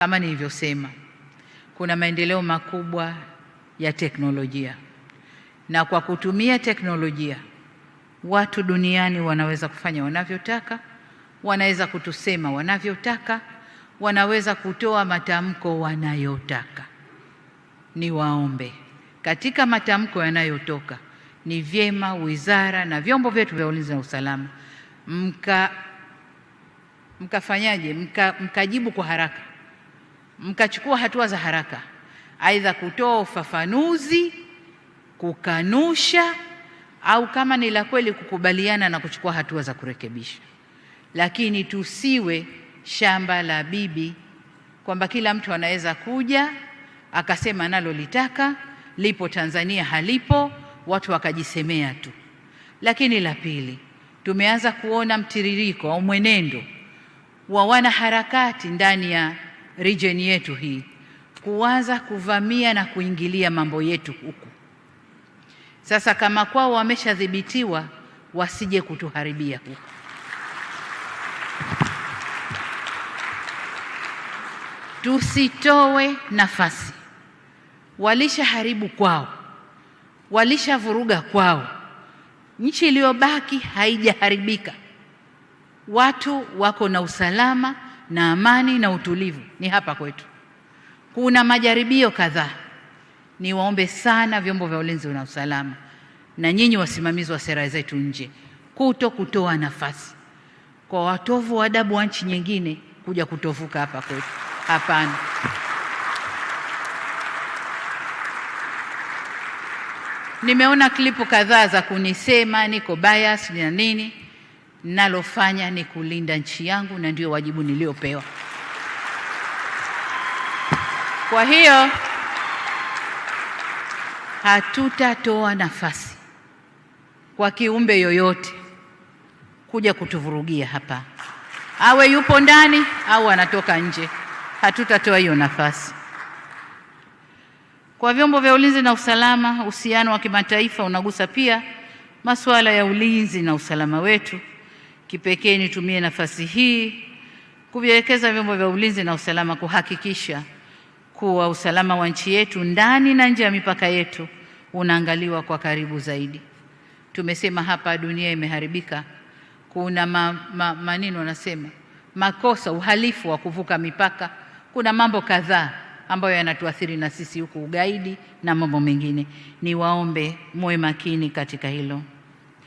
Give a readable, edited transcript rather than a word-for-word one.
Kama nilivyosema, kuna maendeleo makubwa ya teknolojia, na kwa kutumia teknolojia watu duniani wanaweza kufanya wanavyotaka, wanaweza kutusema wanavyotaka, wanaweza kutoa matamko wanayotaka. Niwaombe, katika matamko yanayotoka, ni vyema wizara na vyombo vyetu vya ulinzi na usalama mkajibu kwa haraka, mkachukua hatua za haraka, aidha kutoa ufafanuzi, kukanusha, au kama ni la kweli kukubaliana na kuchukua hatua za kurekebisha. Lakini tusiwe shamba la bibi, kwamba kila mtu anaweza kuja akasema analolitaka, lipo Tanzania halipo, watu wakajisemea tu. Lakini la pili, tumeanza kuona mtiririko au mwenendo wa wanaharakati ndani ya region yetu hii kuanza kuvamia na kuingilia mambo yetu huku. Sasa kama kwao wameshadhibitiwa, wasije kutuharibia huku. Tusitoe nafasi. Walishaharibu kwao, walishavuruga kwao. Nchi iliyobaki haijaharibika, watu wako na usalama na amani na utulivu, ni hapa kwetu. Kuna majaribio kadhaa. Niwaombe sana vyombo vya ulinzi na usalama na nyinyi wasimamizi wa sera zetu nje, kutoa nafasi kwa watovu wa adabu wa nchi nyingine kuja kutovuka hapa kwetu. Hapana. Nimeona klipu kadhaa za kunisema niko bias na nini. Nalofanya ni kulinda nchi yangu, na ndio wajibu niliopewa. Kwa hiyo hatutatoa nafasi kwa kiumbe yoyote kuja kutuvurugia hapa, awe yupo ndani au anatoka nje. Hatutatoa hiyo nafasi. Kwa vyombo vya ulinzi na usalama, uhusiano wa kimataifa unagusa pia masuala ya ulinzi na usalama wetu. Kipekee nitumie nafasi hii kuvielekeza vyombo vya ulinzi na usalama kuhakikisha kuwa usalama wa nchi yetu ndani na nje ya mipaka yetu unaangaliwa kwa karibu zaidi. Tumesema hapa dunia imeharibika. Kuna maneno wanasema makosa, uhalifu wa kuvuka mipaka. Kuna mambo kadhaa ambayo yanatuathiri na sisi huku, ugaidi na mambo mengine. Niwaombe muwe makini katika hilo.